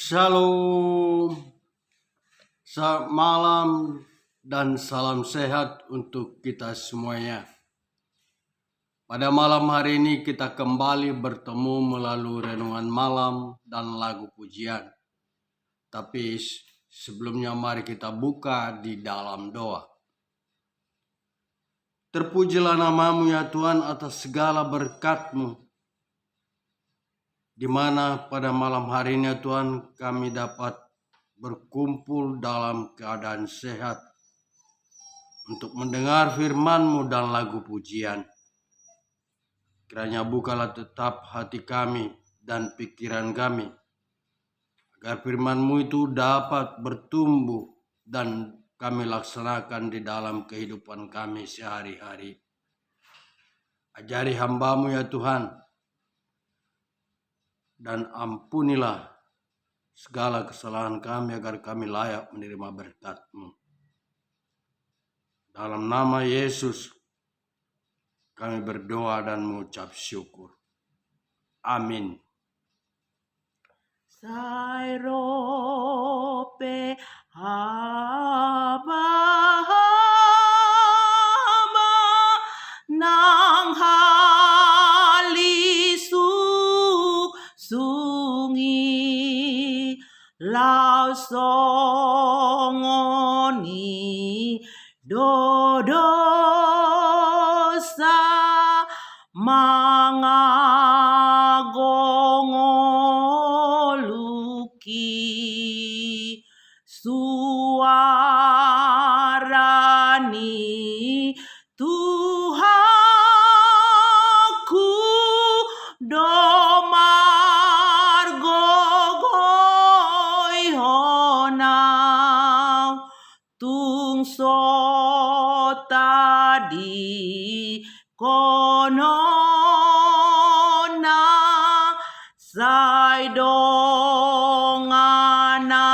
Shalom, selamat malam dan salam sehat untuk kita semuanya. Pada malam hari ini kita kembali bertemu melalui renungan malam dan lagu pujian. Tapi sebelumnya mari kita buka di dalam doa. Terpujilah namamu ya Tuhan atas segala berkat-Mu, di mana pada malam hari ini Tuhan kami dapat berkumpul dalam keadaan sehat untuk mendengar firman-Mu dan lagu pujian. Kiranya bukalah tetap hati kami dan pikiran kami, agar firman-Mu itu dapat bertumbuh dan kami laksanakan di dalam kehidupan kami sehari-hari. Ajari hamba-Mu ya Tuhan, dan ampunilah segala kesalahan kami agar kami layak menerima berkat-Mu. Dalam nama Yesus kami berdoa dan mengucap syukur. Amin. Sairope haba nang halisu sungi lau songoni dodosa mangagongoluki suarani Tuhanku domar gogoi honau tungso tadi konona sai donganana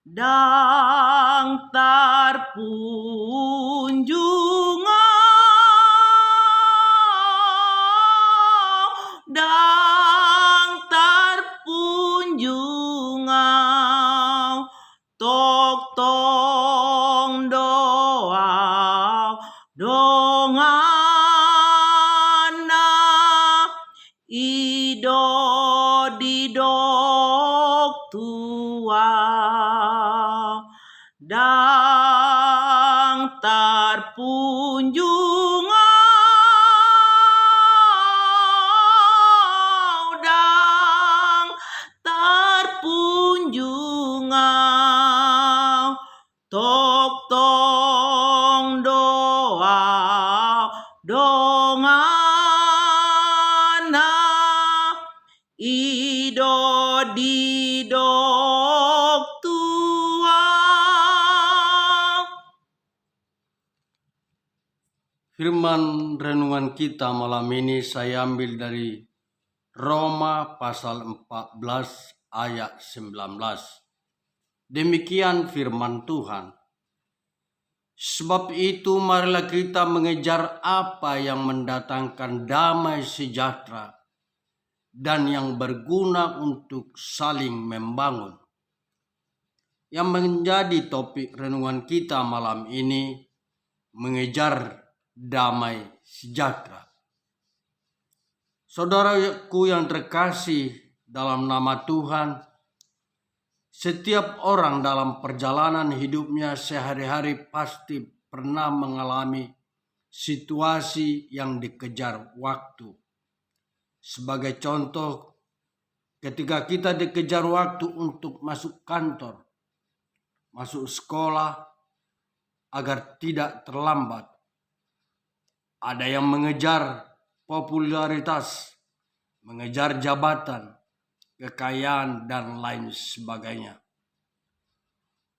dang tarpunjungau tok tong doa dongana ido didok tua dang tarpunjungau tok tong doa dongana ido didok tua. Firman renungan kita malam ini saya ambil dari Roma pasal 14 ayat 19. Demikian firman Tuhan. Sebab itu marilah kita mengejar apa yang mendatangkan damai sejahtera dan yang berguna untuk saling membangun. Yang menjadi topik renungan kita malam ini, mengejar damai sejahtera. Saudaraku yang terkasih dalam nama Tuhan, setiap orang dalam perjalanan hidupnya sehari-hari pasti pernah mengalami situasi yang dikejar waktu. Sebagai contoh, ketika kita dikejar waktu untuk masuk kantor, masuk sekolah, agar tidak terlambat. Ada yang mengejar popularitas, mengejar jabatan, kekayaan, dan lain sebagainya.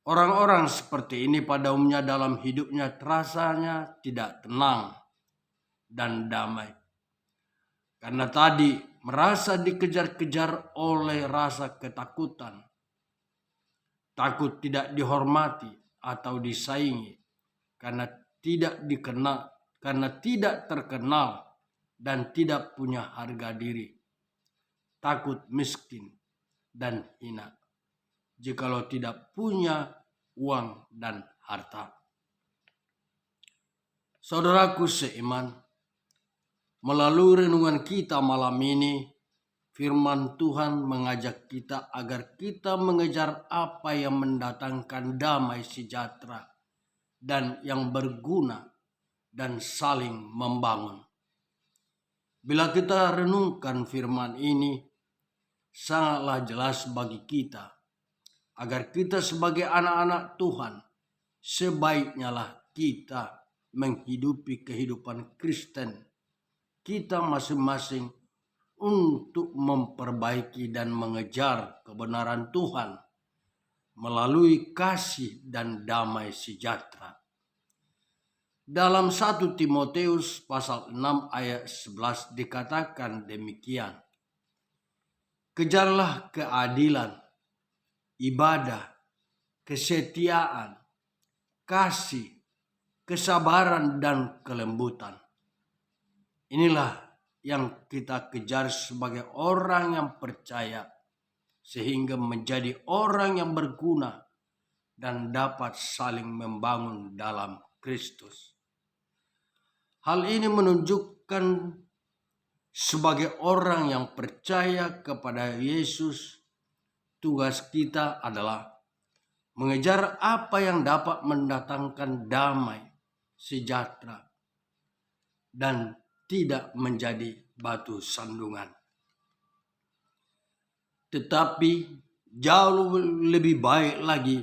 Orang-orang seperti ini pada umumnya dalam hidupnya rasanya tidak tenang dan damai. Karena tadi merasa dikejar-kejar oleh rasa ketakutan. Takut tidak dihormati atau disaingi karena tidak terkenal dan tidak punya harga diri, takut miskin dan hina, jikalau tidak punya uang dan harta. Saudaraku seiman, melalui renungan kita malam ini, firman Tuhan mengajak kita agar kita mengejar apa yang mendatangkan damai sejahtera dan yang berguna dan saling membangun. Bila kita renungkan firman ini, sangatlah jelas bagi kita agar kita sebagai anak-anak Tuhan sebaiknya lah kita menghidupi kehidupan Kristen kita masing-masing untuk memperbaiki dan mengejar kebenaran Tuhan melalui kasih dan damai sejahtera. Dalam 1 Timotius pasal 6 ayat 11 dikatakan demikian. Kejarlah keadilan, ibadah, kesetiaan, kasih, kesabaran, dan kelembutan. Inilah yang kita kejar sebagai orang yang percaya, sehingga menjadi orang yang berguna dan dapat saling membangun dalam Kristus. Hal ini menunjukkan sebagai orang yang percaya kepada Yesus, tugas kita adalah mengejar apa yang dapat mendatangkan damai, sejahtera, dan tidak menjadi batu sandungan. Tetapi jauh lebih baik lagi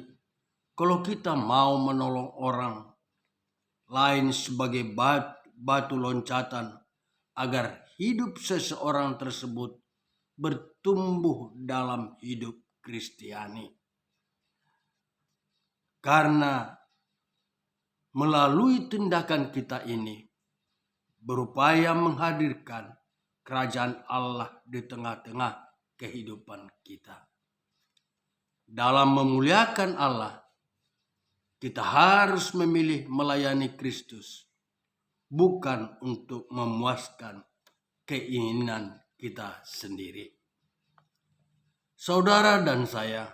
kalau kita mau menolong orang lain sebagai batu loncatan agar hidup seseorang tersebut bertumbuh dalam hidup Kristiani. Karena melalui tindakan kita ini berupaya menghadirkan kerajaan Allah di tengah-tengah kehidupan kita. Dalam memuliakan Allah, kita harus memilih melayani Kristus, bukan untuk memuaskan keinginan kita sendiri. Saudara dan saya,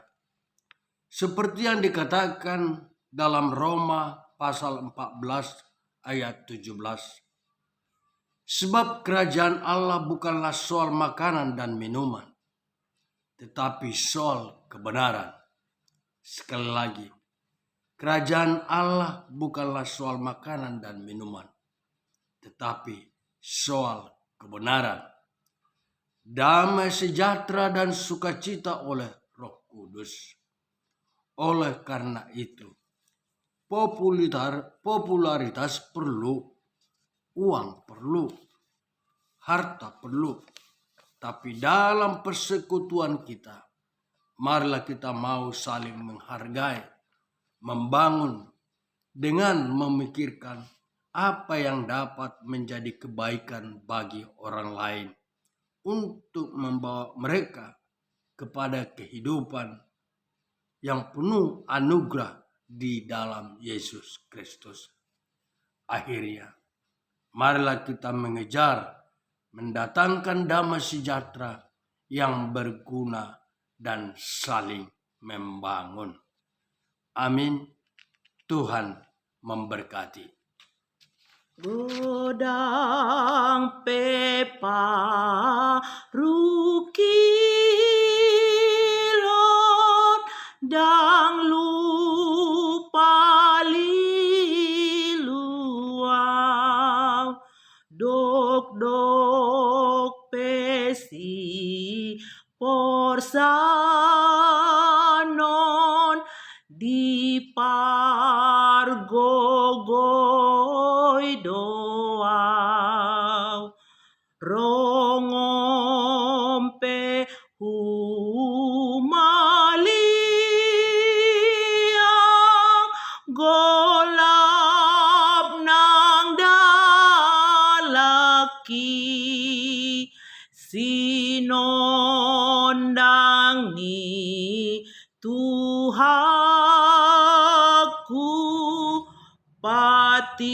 seperti yang dikatakan dalam Roma pasal 14 ayat 17, sebab kerajaan Allah bukanlah soal makanan dan minuman, tetapi soal kebenaran. Sekali lagi, kerajaan Allah bukanlah soal makanan dan minuman, tetapi soal kebenaran, damai sejahtera dan sukacita oleh Roh Kudus. Oleh karena itu, popularitas perlu, uang perlu, harta perlu, tapi dalam persekutuan kita, marilah kita mau saling menghargai, membangun dengan memikirkan apa yang dapat menjadi kebaikan bagi orang lain untuk membawa mereka kepada kehidupan yang penuh anugerah di dalam Yesus Kristus. Akhirnya, marilah kita mengejar mendatangkan damai sejahtera yang berguna dan saling membangun. Amin. Tuhan memberkati. Godang pepa rukilon dang lupa liluang dok pesi porsanon di pargogoi doau rongompe humaliang golap nang dalaki sinondangi Tuhaku patiur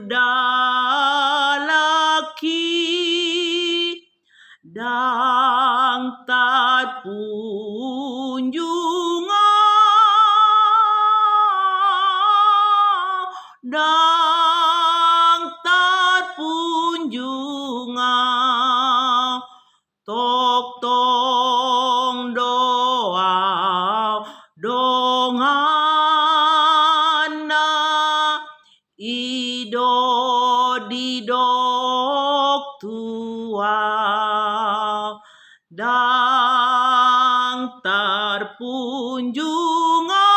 dalam punjungau tok tong doa dongana ido didok tua dang terpunjungau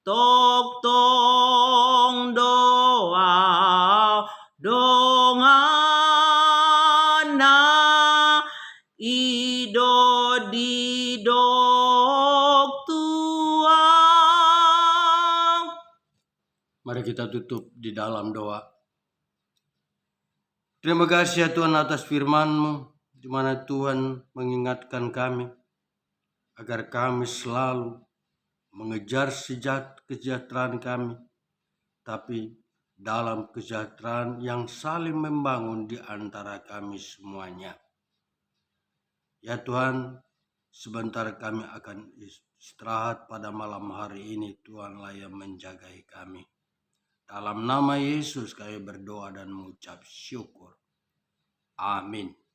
tok tong doa dongana ido didok tua. Mari kita tutup di dalam doa. Terima kasih ya Tuhan atas firman-Mu, di mana Tuhan mengingatkan kami agar kami selalu mengejar kesejahteraan kami, tapi dalam kesejahteraan yang saling membangun di antara kami semuanya. Ya Tuhan, sebentar kami akan istirahat pada malam hari ini. Tuhanlah yang menjagai kami. Dalam nama Yesus kami berdoa dan mengucap syukur. Amin.